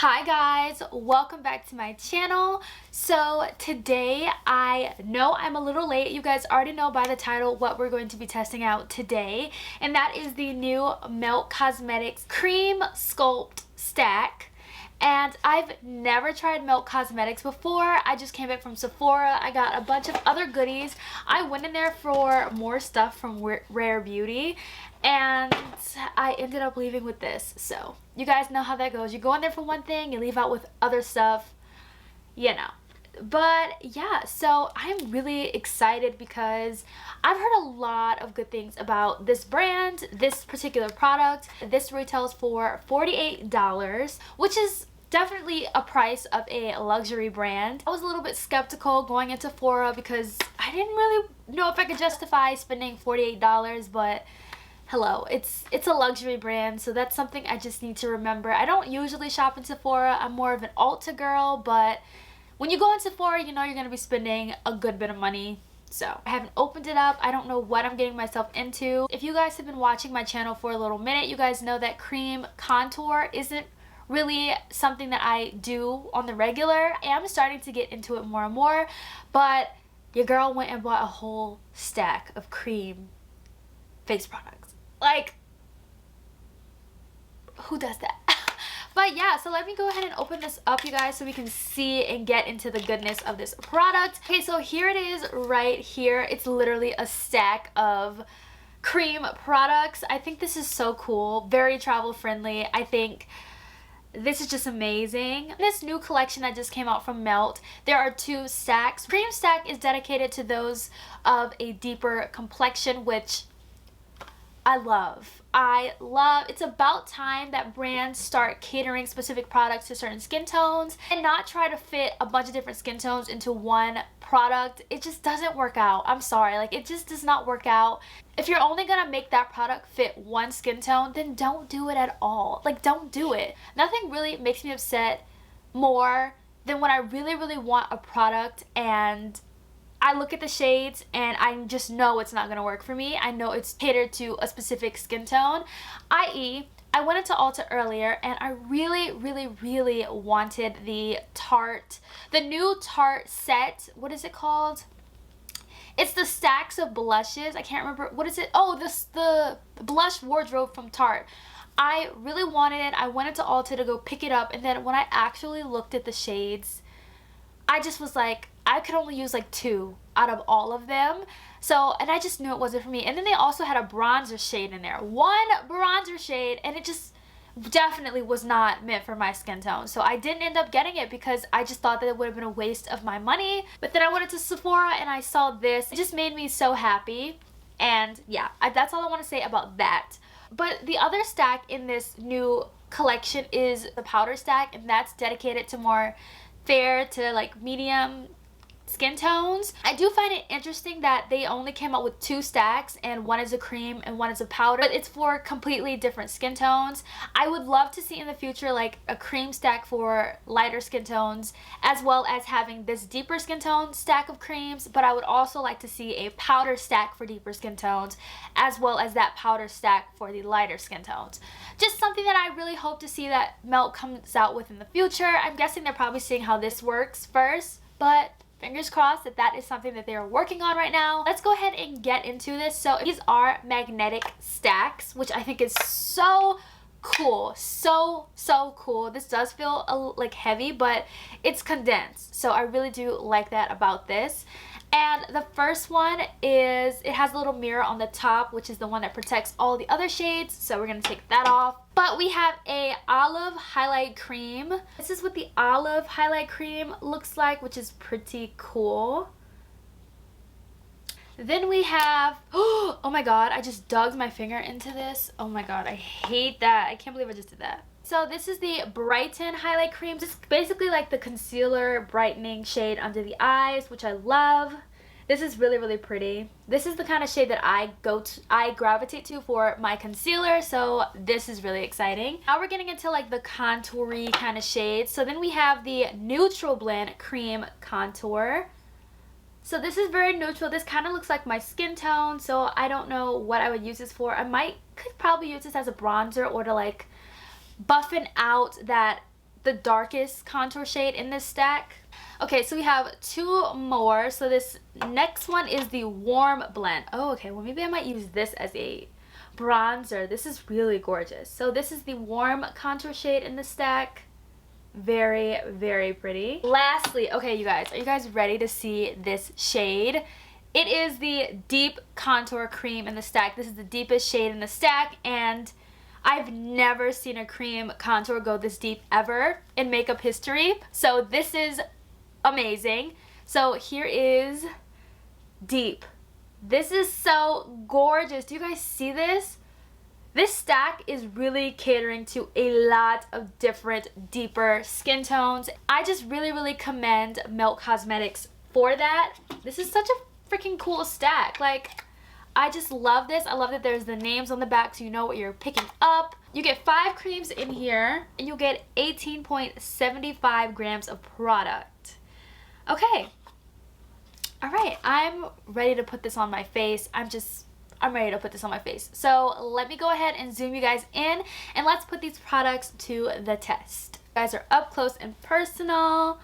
Hi guys, welcome back to my channel. So today, I know I'm a little late. You guys already know by the title what we're going to be testing out today, and that is the new Melt Cosmetics Cream Sculpt Stack. And I've never tried Melt Cosmetics before. I just came back from Sephora. I got a bunch of other goodies. I went in there for more stuff from Rare Beauty, and I ended up leaving with this. So you guys know how that goes. You go in there for one thing, you leave out with other stuff, you know. But yeah, so I'm really excited because I've heard a lot of good things about this brand, this particular product. This retails for $48, which is definitely a price of a luxury brand. I was a little bit skeptical going into Sephora because I didn't really know if I could justify spending $48, but hello, it's a luxury brand, so that's something I just need to remember. I don't usually shop in Sephora. I'm more of an Ulta girl, but when you go in Sephora, you know you're going to be spending a good bit of money. So I haven't opened it up. I don't know what I'm getting myself into. If you guys have been watching my channel for a little minute, you guys know that cream contour isn't really something that I do on the regular. I am starting to get into it more and more, but your girl went and bought a whole stack of cream face products. Like, who does that? But yeah, so let me go ahead and open this up, you guys, so we can see and get into the goodness of this product. Okay, so here it is right here. It's literally a stack of cream products. I think this is so cool, very travel friendly. I think this is just amazing. This new collection that just came out from Melt, there are two stacks. Cream stack is dedicated to those of a deeper complexion, which I love. It's about time that brands start catering specific products to certain skin tones and not try to fit a bunch of different skin tones into one product. It just doesn't work out. I'm sorry, like, it just does not work out. If you're only gonna make that product fit one skin tone, then don't do it at all. Like, don't do it. Nothing really makes me upset more than when I really want a product and I look at the shades and I just know it's not going to work for me. I know it's catered to a specific skin tone. I.e., I went into Ulta earlier and I really wanted the new Tarte set. What is it called? It's the stacks of blushes. I can't remember. What is it? Oh, the blush wardrobe from Tarte. I really wanted it. I went into Ulta to go pick it up, and then when I actually looked at the shades, I just was like, I could only use like 2 out of all of them. So, and I just knew it wasn't for me. And then they also had a bronzer shade in there. One bronzer shade, and it just definitely was not meant for my skin tone. So I didn't end up getting it because I just thought that it would have been a waste of my money. But then I went into Sephora and I saw this. It just made me so happy. And yeah, that's all I want to say about that. But the other stack in this new collection is the powder stack, and that's dedicated to more fair to like medium skin tones. I do find it interesting that they only came out with 2 stacks, and one is a cream and one is a powder, but it's for completely different skin tones. I would love to see in the future like a cream stack for lighter skin tones, as well as having this deeper skin tone stack of creams, but I would also like to see a powder stack for deeper skin tones, as well as that powder stack for the lighter skin tones. Just something that I really hope to see that Melt comes out with in the future. I'm guessing they're probably seeing how this works first, but fingers crossed that that is something that they are working on right now. Let's go ahead and get into this. So these are magnetic stacks, which I think is so cool. So cool. This does feel like heavy, but it's condensed. So I really do like that about this. And the first one is, it has a little mirror on the top, which is the one that protects all the other shades. So we're going to take that off. But we have a olive highlight cream. This is what the olive highlight cream looks like, which is pretty cool. Then we have, oh my god, I just dug my finger into this. Oh my god, I hate that. I can't believe I just did that. So this is the Brighten Highlight Cream. It's basically like the concealer brightening shade under the eyes, which I love. This is really pretty. This is the kind of shade that I gravitate to for my concealer, so this is really exciting. Now we're getting into like the contoury kind of shades. So then we have the Neutral Blend Cream Contour. So this is very neutral. This kind of looks like my skin tone, so I don't know what I would use this for. Could probably use this as a bronzer or to like buffen out that the darkest contour shade in this stack. Okay, so we have 2 more. So this next one is the warm blend. Oh, okay, well maybe I might use this as a bronzer. This is really gorgeous. So this is the warm contour shade in the stack. Very, very pretty. Lastly, okay, you guys, are you guys ready to see this shade? It is the deep contour cream in the stack. This is the deepest shade in the stack, and I've never seen a cream contour go this deep ever in makeup history. So this is amazing. So here is deep. This is so gorgeous. Do you guys see this? This stack is really catering to a lot of different deeper skin tones. I just really commend Melt Cosmetics for that. This is such a freaking cool stack. Like, I just love this. I love that there's the names on the back so you know what you're picking up. You get 5 creams in here and you'll get 18.75 grams of product. Okay. Alright, I'm ready to put this on my face. I'm ready to put this on my face. So let me go ahead and zoom you guys in and let's put these products to the test. You guys are up close and personal,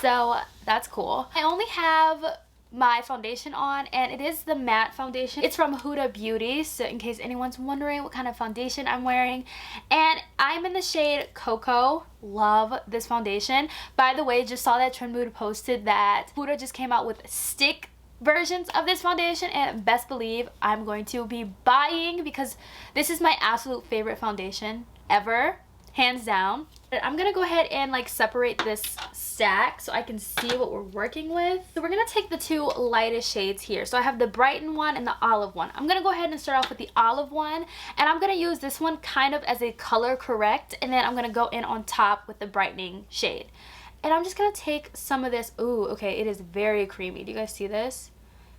so that's cool. I only have my foundation on, and it is the matte foundation. It's from Huda Beauty, so in case anyone's wondering what kind of foundation I'm wearing. And I'm in the shade Cocoa. Love this foundation. By the way, just saw that Trend Mood posted that Huda just came out with stick versions of this foundation, and best believe I'm going to be buying, because this is my absolute favorite foundation ever, hands down. I'm gonna go ahead and like separate this stack so I can see what we're working with. So we're gonna take the 2 lightest shades here. So I have the Brighten one and the Olive one. I'm gonna go ahead and start off with the Olive one, and I'm gonna use this one kind of as a color correct, and then I'm gonna go in on top with the brightening shade. And I'm just gonna take some of this. Ooh, okay, it is very creamy. Do you guys see this?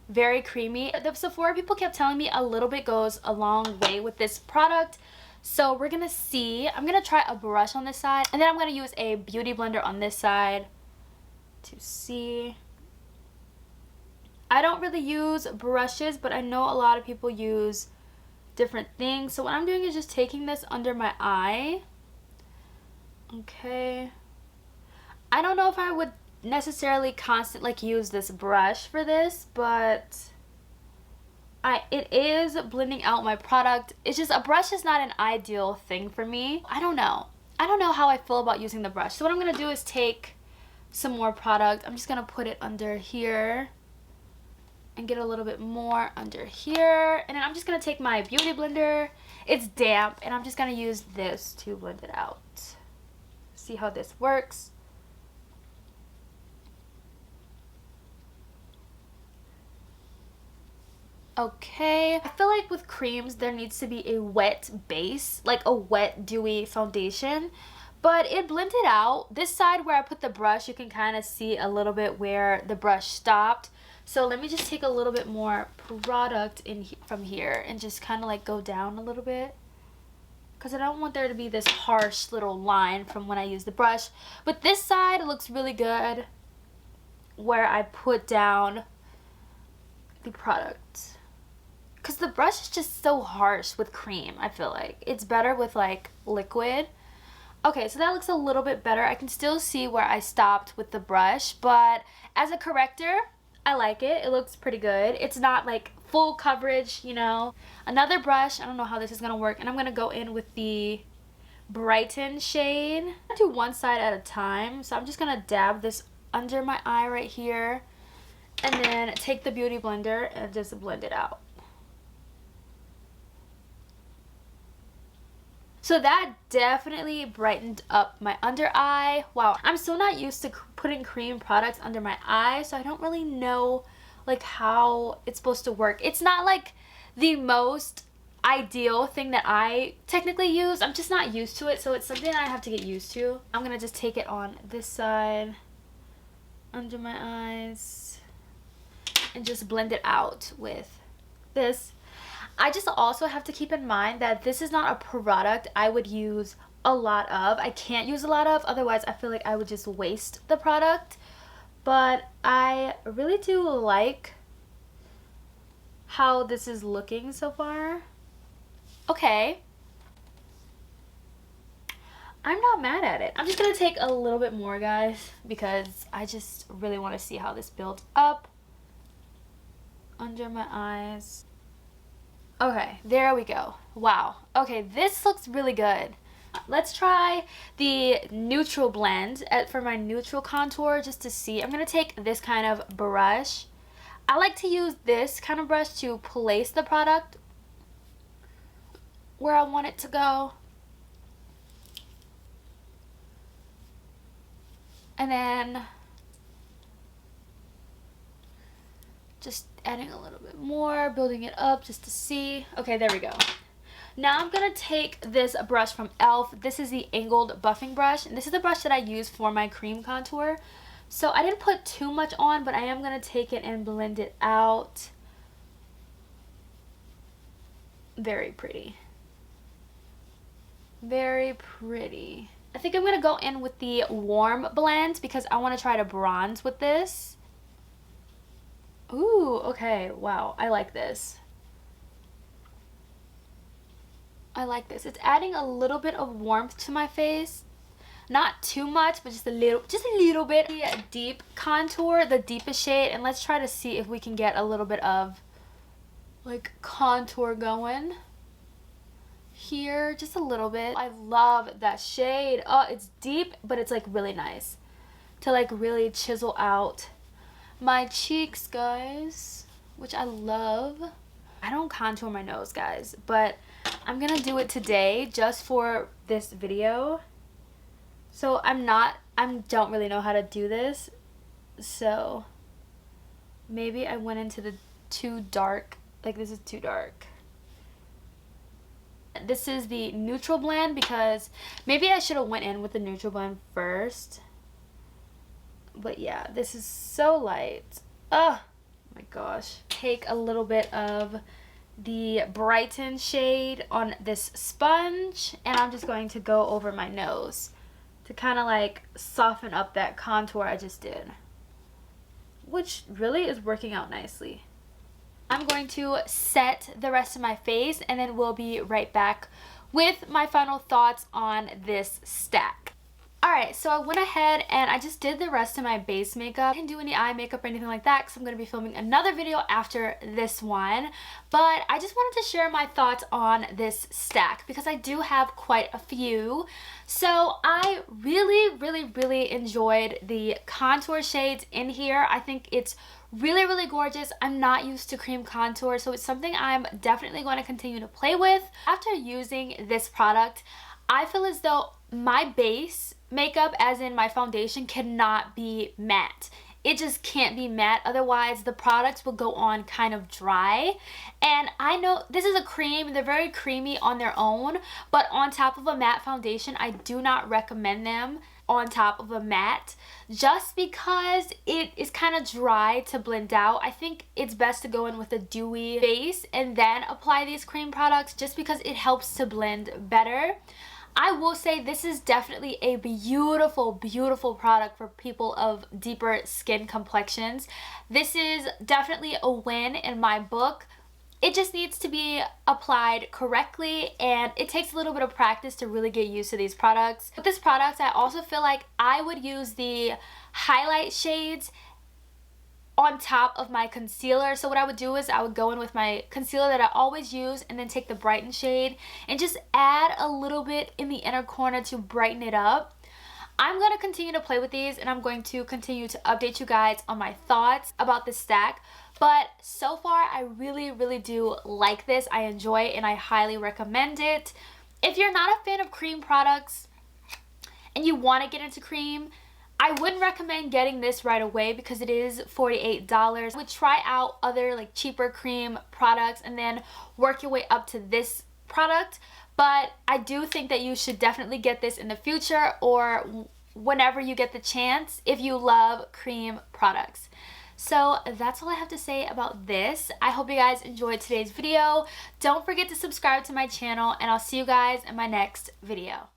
Very creamy. The Sephora people kept telling me a little bit goes a long way with this product. So we're gonna see. I'm gonna try a brush on this side, and then I'm gonna use a beauty blender on this side to see. I don't really use brushes, but I know a lot of people use different things. So what I'm doing is just taking this under my eye. Okay. I don't know if I would necessarily use this brush for this, but it is blending out my product. It's just a brush is not an ideal thing for me. I don't know how I feel about using the brush. So what I'm gonna do is take some more product. I'm just gonna put it under here and get a little bit more under here, and then I'm just gonna take my beauty blender. It's damp, and I'm just gonna use this to blend it out. See how this works. Okay, I feel like with creams there needs to be a wet base, like a wet dewy foundation, but it blended out. This side where I put the brush, you can kind of see a little bit where the brush stopped. So let me just take a little bit more product from here and just kind of like go down a little bit, because I don't want there to be this harsh little line from when I use the brush. But this side looks really good where I put down the product, because the brush is just so harsh with cream. I feel like it's better with like liquid. Okay, so that looks a little bit better. I can still see where I stopped with the brush, but as a corrector, I like it. It looks pretty good. It's not like full coverage, you know. Another brush, I don't know how this is gonna work, and I'm gonna go in with the Brighten shade. I'm gonna do one side at a time, so I'm just gonna dab this under my eye right here, and then take the beauty blender and just blend it out. So that definitely brightened up my under eye. Wow, I'm still not used to putting cream products under my eye, so I don't really know like how it's supposed to work. It's not like the most ideal thing that I technically use. I'm just not used to it, so it's something I have to get used to. I'm gonna just take it on this side, under my eyes, and just blend it out with this. I just also have to keep in mind that this is not a product I would use a lot of. I can't use a lot of, otherwise I feel like I would just waste the product. But I really do like how this is looking so far. Okay. I'm not mad at it. I'm just gonna take a little bit more, guys, because I just really want to see how this builds up under my eyes. Okay, there we go. Wow. Okay, this looks really good. Let's try the neutral blend for my neutral contour just to see. I'm gonna take this kind of brush. I like to use this kind of brush to place the product where I want it to go. And then just adding a little bit more, building it up just to see. Okay, there we go. Now I'm going to take this brush from e.l.f. This is the angled buffing brush, and this is the brush that I use for my cream contour. So I didn't put too much on, but I am going to take it and blend it out. Very pretty. Very pretty. I think I'm going to go in with the warm blend because I want to try to bronze with this. Ooh, okay. Wow, I like this. I like this. It's adding a little bit of warmth to my face. Not too much, but just a little bit. The deep contour, the deepest shade, and let's try to see if we can get a little bit of like contour going here, just a little bit. I love that shade. Oh, it's deep, but it's like really nice to like really chisel out my cheeks, guys, which I love. I don't contour my nose, guys, but I'm gonna do it today just for this video. So I don't really know how to do this, so maybe I went into the too dark, like this is too dark. This is the neutral blend because maybe I should have went in with the neutral blend first. But yeah, this is so light. Oh my gosh. Take a little bit of the Brighten shade on this sponge, and I'm just going to go over my nose to kind of like soften up that contour I just did, which really is working out nicely. I'm going to set the rest of my face, and then we'll be right back with my final thoughts on this stack. Alright, so I went ahead and I just did the rest of my base makeup. I didn't do any eye makeup or anything like that because I'm going to be filming another video after this one. But I just wanted to share my thoughts on this stack because I do have quite a few. So I really enjoyed the contour shades in here. I think it's really gorgeous. I'm not used to cream contour, so it's something I'm definitely going to continue to play with. After using this product, I feel as though my base makeup, as in my foundation, cannot be matte. It just can't be matte, otherwise the products will go on kind of dry. And I know this is a cream, they're very creamy on their own, but on top of a matte foundation, I do not recommend them on top of a matte just because it is kind of dry to blend out. I think it's best to go in with a dewy base and then apply these cream products just because it helps to blend better. I will say this is definitely a beautiful product for people of deeper skin complexions. This is definitely a win in my book. It just needs to be applied correctly, and it takes a little bit of practice to really get used to these products. With this product, I also feel like I would use the highlight shades on top of my concealer. So what I would do is I would go in with my concealer that I always use and then take the Brighten shade and just add a little bit in the inner corner to brighten it up. I'm going to continue to play with these, and I'm going to continue to update you guys on my thoughts about this stack. But so far, I really do like this. I enjoy it and I highly recommend it. If you're not a fan of cream products and you want to get into cream, I wouldn't recommend getting this right away because it is $48. I would try out other like cheaper cream products and then work your way up to this product. But I do think that you should definitely get this in the future or whenever you get the chance if you love cream products. So that's all I have to say about this. I hope you guys enjoyed today's video. Don't forget to subscribe to my channel, and I'll see you guys in my next video.